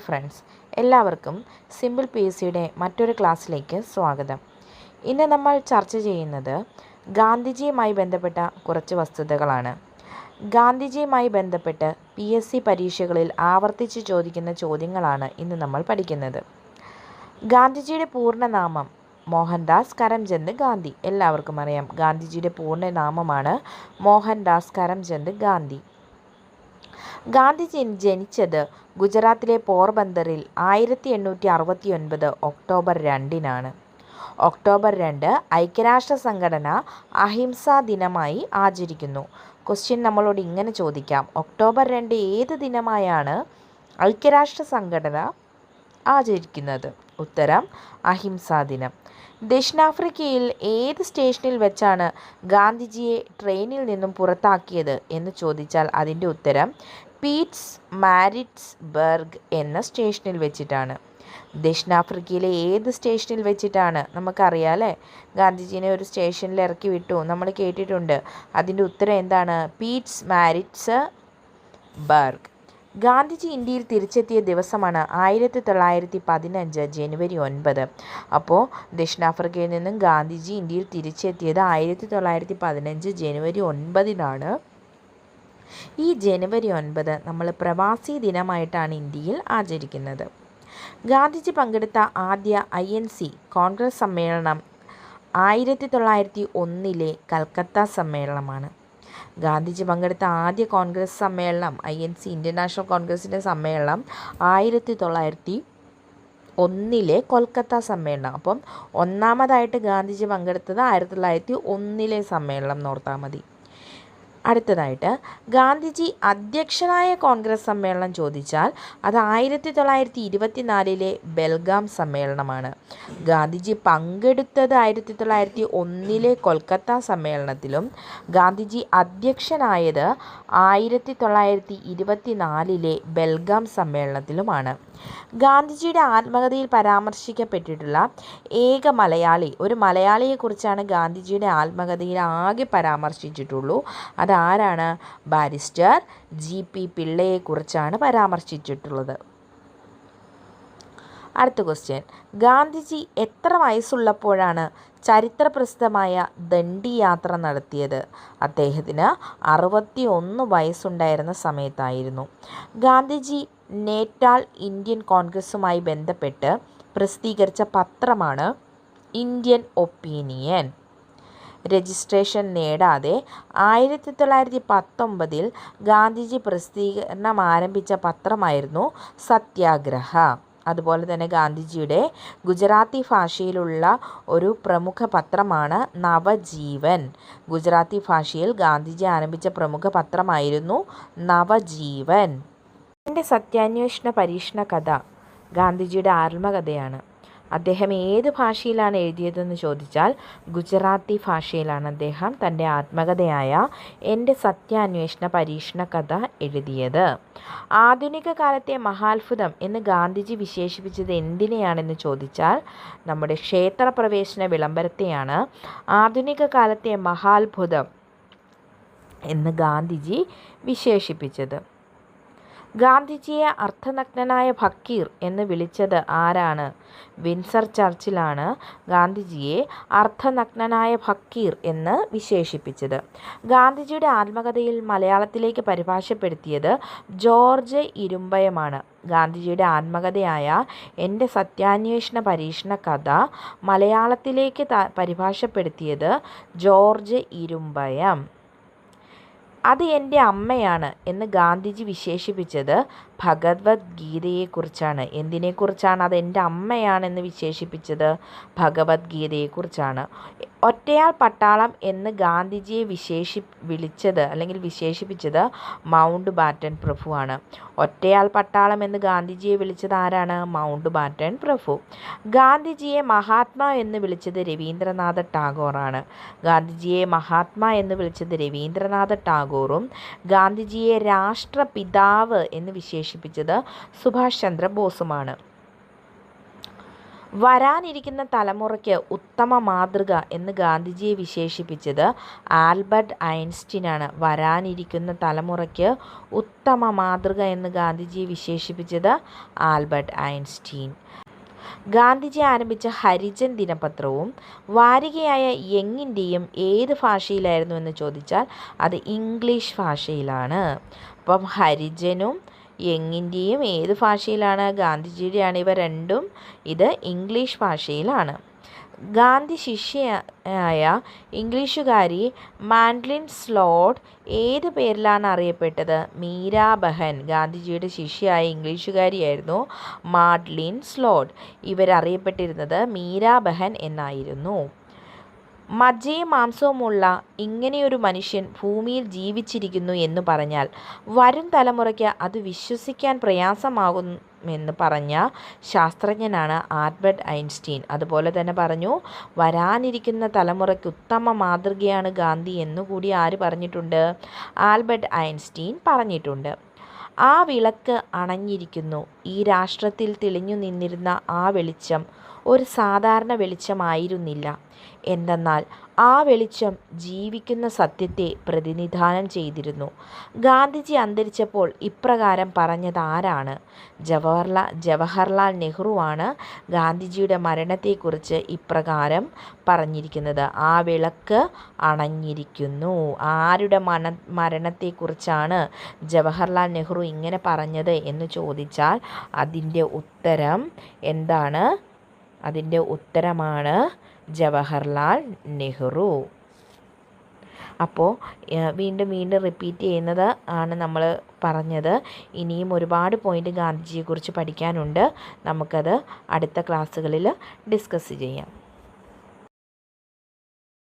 Friends, എല്ലാവർക്കും simple P S സിയുടെ മറ്റൊരു ക്ലാസ്സിലേക്ക് സ്വാഗതം. ഇന്ന് നമ്മൾ ചർച്ച ചെയ്യുന്നത് ഗാന്ധിജിയുമായി ബന്ധപ്പെട്ട കുറച്ച് വസ്തുതകളാണ്. ഗാന്ധിജിയുമായി ബന്ധപ്പെട്ട് PSC പരീക്ഷകളിൽ ആവർത്തിച്ച് ചോദിക്കുന്ന ചോദ്യങ്ങളാണ് ഇന്ന് നമ്മൾ പഠിക്കുന്നത്. ഗാന്ധിജിയുടെ പൂർണ്ണനാമം മോഹൻദാസ് കരംചന്ദ് ഗാന്ധി. എല്ലാവർക്കും അറിയാം, ഗാന്ധിജിയുടെ പൂർണ്ണനാമമാണ് മോഹൻദാസ് കരംചന്ദ് ഗാന്ധി. ഗാന്ധിജി ജനിച്ചത് ഗുജറാത്തിലെ പോർബന്തറിൽ 1869 ഒക്ടോബർ 2 ഒക്ടോബർ 2 ഐക്യരാഷ്ട്ര സംഘടന അഹിംസാ ദിനമായി ആചരിക്കുന്നു. ക്വസ്റ്റ്യൻ നമ്മളോട് ഇങ്ങനെ ചോദിക്കാം: ഒക്ടോബർ 2 ഏത് ദിനമായാണ് ഐക്യരാഷ്ട്ര സംഘടന ആചരിക്കുന്നത്? ഉത്തരം: അഹിംസാ ദിനം. ദക്ഷിണാഫ്രിക്കയിൽ ഏത് സ്റ്റേഷനിൽ വെച്ചാണ് ഗാന്ധിജിയെ ട്രെയിനിൽ നിന്നും പുറത്താക്കിയത് എന്ന് ചോദിച്ചാൽ അതിൻ്റെ ഉത്തരം പീറ്റ്സ് മാരിറ്റ്സ്ബർഗ് എന്ന സ്റ്റേഷനിൽ വെച്ചിട്ടാണ്. ദക്ഷിണാഫ്രിക്കയിലെ ഏത് സ്റ്റേഷനിൽ വെച്ചിട്ടാണ്? നമുക്കറിയാം അല്ലേ, ഗാന്ധിജീനെ ഒരു സ്റ്റേഷനിൽ ഇറക്കി വിട്ടു, നമ്മൾ കേട്ടിട്ടുണ്ട്. അതിൻ്റെ ഉത്തരം എന്താണ്? പീറ്റ്സ് മാരിറ്റ്സ്ബർഗ്. ഗാന്ധിജി ഇന്ത്യയിൽ തിരിച്ചെത്തിയ ദിവസമാണ് 1915 ജനുവരി 9. അപ്പോൾ ദക്ഷിണാഫ്രിക്കയിൽ നിന്നും ഗാന്ധിജി ഇന്ത്യയിൽ തിരിച്ചെത്തിയത് 1915 ജനുവരി 9. ഈ ജനുവരി 9 നമ്മൾ പ്രവാസി ദിനമായിട്ടാണ് ഇന്ത്യയിൽ ആചരിക്കുന്നത്. ഗാന്ധിജി പങ്കെടുത്ത ആദ്യ INC കോൺഗ്രസ് സമ്മേളനം 1901 കൽക്കത്ത സമ്മേളനമാണ്. ഗാന്ധിജി പങ്കെടുത്ത ആദ്യ കോൺഗ്രസ് സമ്മേളനം INC ഇന്ത്യൻ നാഷണൽ കോൺഗ്രസിൻ്റെ സമ്മേളനം 1901 കൊൽക്കത്ത സമ്മേളനം. അപ്പം ഒന്നാമതായിട്ട് ഗാന്ധിജി പങ്കെടുത്തത് 1901 സമ്മേളനം നോർത്താൽ മതി. അടുത്തതായിട്ട് ഗാന്ധിജി അധ്യക്ഷനായ കോൺഗ്രസ് സമ്മേളനം ചോദിച്ചാൽ അത് 1924 ബെൽഗാം സമ്മേളനമാണ്. ഗാന്ധിജി പങ്കെടുത്തത് 1901 കൊൽക്കത്ത സമ്മേളനത്തിലും ഗാന്ധിജി അധ്യക്ഷനായത് 1924 ബെൽഗാം സമ്മേളനത്തിലുമാണ്. ഗാന്ധിജിയുടെ ആത്മകഥയിൽ പരാമർശിക്കപ്പെട്ടിട്ടുള്ള ഏക മലയാളി, ഒരു മലയാളിയെക്കുറിച്ചാണ് ഗാന്ധിജിയുടെ ആത്മകഥയിൽ ആകെ പരാമർശിച്ചിട്ടുള്ളൂ. അതാരാണ്? Barrister GP പിള്ളയെക്കുറിച്ചാണ് പരാമർശിച്ചിട്ടുള്ളത്. അടുത്ത ക്വസ്റ്റ്യൻ: ഗാന്ധിജി എത്ര വയസ്സുള്ളപ്പോഴാണ് ചരിത്രപ്രസിദ്ധമായ ദണ്ഡി യാത്ര നടത്തിയത്? അദ്ദേഹത്തിന് 61 വയസ്സുണ്ടായിരുന്ന സമയത്തായിരുന്നു. ഗാന്ധിജി നേറ്റാൾ ഇന്ത്യൻ കോൺഗ്രസുമായി ബന്ധപ്പെട്ട് പ്രസിദ്ധീകരിച്ച പത്രമാണ് ഇന്ത്യൻ ഒപ്പീനിയൻ. രജിസ്ട്രേഷൻ നേടാതെ 1919 ഗാന്ധിജി പ്രസിദ്ധീകരണം ആരംഭിച്ച പത്രമായിരുന്നു സത്യാഗ്രഹ. അതുപോലെ തന്നെ ഗാന്ധിജിയുടെ ഗുജറാത്തി ഭാഷയിലുള്ള ഒരു പ്രമുഖ പത്രമാണ് നവജീവൻ. ഗുജറാത്തി ഭാഷയിൽ ഗാന്ധിജി ആരംഭിച്ച പ്രമുഖ പത്രമായിരുന്നു നവജീവൻ. എൻ്റെ സത്യാന്വേഷണ പരീക്ഷണ കഥ ഗാന്ധിജിയുടെ ആത്മകഥയാണ്. അദ്ദേഹം ഏത് ഭാഷയിലാണ് എഴുതിയതെന്ന് ചോദിച്ചാൽ ഗുജറാത്തി ഭാഷയിലാണ് അദ്ദേഹം തൻ്റെ ആത്മകഥയായ എൻ്റെ സത്യാന്വേഷണ പരീക്ഷണ കഥ എഴുതിയത്. ആധുനിക കാലത്തെ മഹാത്ഭുതം എന്ന് ഗാന്ധിജി വിശേഷിപ്പിച്ചത് എന്തിനെയാണെന്ന് ചോദിച്ചാൽ നമ്മുടെ ക്ഷേത്രപ്രവേശന വിളംബരത്തെയാണ് ആധുനിക കാലത്തെ മഹാത്ഭുതം എന്ന് ഗാന്ധിജി വിശേഷിപ്പിച്ചത്. ഗാന്ധിജിയെ അർദ്ധനഗ്നനായ ഫക്കീർ എന്ന് വിളിച്ചത് ആരാണ്? വിൻസർ ചർച്ചിലാണ് ഗാന്ധിജിയെ അർദ്ധനഗ്നനായ ഫക്കീർ എന്ന് വിശേഷിപ്പിച്ചത്. ഗാന്ധിജിയുടെ ആത്മകഥയിൽ മലയാളത്തിലേക്ക് പരിഭാഷപ്പെടുത്തിയത് ജോർജ് ഇരുമ്പയമാണ്. ഗാന്ധിജിയുടെ ആത്മകഥയായ എൻ്റെ സത്യാന്വേഷണ പരീക്ഷണ കഥ മലയാളത്തിലേക്ക് പരിഭാഷപ്പെടുത്തിയത് ജോർജ് ഇരുമ്പയം. അത് എൻ്റെ അമ്മയാണ് എന്ന് ഗാന്ധിജി വിശേഷിപ്പിച്ചത് ഭഗവത്ഗീതയെക്കുറിച്ചാണ്. എന്തിനെക്കുറിച്ചാണ് അത് എൻ്റെ അമ്മയാണെന്ന് വിശേഷിപ്പിച്ചത്? ഭഗവത്ഗീതയെക്കുറിച്ചാണ്. ഒറ്റയാൾ പട്ടാളം എന്ന് ഗാന്ധിജിയെ വിശേഷിപ്പിച്ചത് മൗണ്ട് ബാറ്റൻ പ്രഭുവാണ്. ഒറ്റയാൾ പട്ടാളം എന്ന് ഗാന്ധിജിയെ വിളിച്ചത് ആരാണ്? മൗണ്ട് ബാറ്റൻ പ്രഭു. ഗാന്ധിജിയെ മഹാത്മാ എന്ന് വിളിച്ചത് രവീന്ദ്രനാഥ ടാഗോറാണ്. ഗാന്ധിജിയെ മഹാത്മാ എന്ന് വിളിച്ചത് രവീന്ദ്രനാഥ ടാഗോറും ഗാന്ധിജിയെ രാഷ്ട്രപിതാവ് എന്ന് വിശേഷിപ്പിച്ചത് സുഭാഷ് ചന്ദ്ര ബോസുമാണ്. വരാനിരിക്കുന്ന തലമുറയ്ക്ക് ഉത്തമ മാതൃക എന്ന് ഗാന്ധിജിയെ വിശേഷിപ്പിച്ചത് ആൽബർട്ട് ഐൻസ്റ്റീനാണ്. വരാനിരിക്കുന്ന തലമുറയ്ക്ക് ഉത്തമ മാതൃക എന്ന് ഗാന്ധിജിയെ വിശേഷിപ്പിച്ചത് ആൽബർട്ട് ഐൻസ്റ്റീൻ. ഗാന്ധിജി ആരംഭിച്ച ഹരിജൻ ദിനപത്രവും വാരികയായ യങ്ങിൻ്റെയും ഏത് ഭാഷയിലായിരുന്നു എന്ന് ചോദിച്ചാൽ അത് ഇംഗ്ലീഷ് ഭാഷയിലാണ്. അപ്പം ഹരിജനും യങ്ങിൻ്റെയും ഏത് ഭാഷയിലാണ്? ഗാന്ധിജിയുടെയാണ് ഇവ രണ്ടും. ഇത് ഇംഗ്ലീഷ് ഭാഷയിലാണ്. ഗാന്ധി ശിഷ്യയായ ഇംഗ്ലീഷുകാരി മാഡ്ലിൻ സ്ലോഡ് ഏത് പേരിലാണ് അറിയപ്പെട്ടത്? മീരാ ബഹൻ. ഗാന്ധിജിയുടെ ശിഷ്യയായ ഇംഗ്ലീഷുകാരിയായിരുന്നു മാഡ്ലിൻ സ്ലോഡ്. ഇവരറിയപ്പെട്ടിരുന്നത് മീരാ ബഹൻ എന്നായിരുന്നു. മജ്ജയും മാംസവുമുള്ള ഇങ്ങനെയൊരു മനുഷ്യൻ ഭൂമിയിൽ ജീവിച്ചിരിക്കുന്നു എന്ന് പറഞ്ഞാൽ വരും തലമുറയ്ക്ക് അത് വിശ്വസിക്കാൻ പ്രയാസമാകുമെന്ന് പറഞ്ഞ ശാസ്ത്രജ്ഞനാണ് ആൽബർട്ട് ഐൻസ്റ്റീൻ. അതുപോലെ തന്നെ പറഞ്ഞു, വരാനിരിക്കുന്ന തലമുറയ്ക്ക് ഉത്തമ മാതൃകയാണ് ഗാന്ധി എന്നുകൂടി ആര് പറഞ്ഞിട്ടുണ്ട്? ആൽബർട്ട് ഐൻസ്റ്റീൻ പറഞ്ഞിട്ടുണ്ട്. ആ വിളക്ക് അണഞ്ഞിരിക്കുന്നു. ഈ രാഷ്ട്രത്തിൽ തെളിഞ്ഞു നിന്നിരുന്ന ആ വെളിച്ചം ഒരു സാധാരണ വെളിച്ചമായിരുന്നില്ല. എന്തെന്നാൽ ആ വെളിച്ചം ജീവിക്കുന്ന സത്യത്തെ പ്രതിനിധാനം ചെയ്തിരുന്നു. ഗാന്ധിജി അന്തരിച്ചപ്പോൾ ഇപ്രകാരം പറഞ്ഞത് ആരാണ്? ജവഹർലാൽ നെഹ്റുവാണ് ഗാന്ധിജിയുടെ മരണത്തെക്കുറിച്ച് ഇപ്രകാരം പറഞ്ഞിരിക്കുന്നത്. ആ വിളക്ക് അണഞ്ഞിരിക്കുന്നു. ആരുടെ മരണത്തെക്കുറിച്ചാണ് ജവഹർലാൽ നെഹ്റു ഇങ്ങനെ പറഞ്ഞത് എന്ന് ചോദിച്ചാൽ അതിൻ്റെ ഉത്തരം എന്താണ്? അതിൻ്റെ ഉത്തരമാണ് ജവഹർലാൽ നെഹ്റു. അപ്പോൾ വീണ്ടും റിപ്പീറ്റ് ചെയ്യുന്നത് ആണ് നമ്മൾ പറഞ്ഞത്. ഇനിയും ഒരുപാട് പോയിൻ്റ് ഗാന്ധിജിയെക്കുറിച്ച് പഠിക്കാനുണ്ട്. നമുക്കത് അടുത്ത ക്ലാസ്സുകളിൽ ഡിസ്കസ് ചെയ്യാം.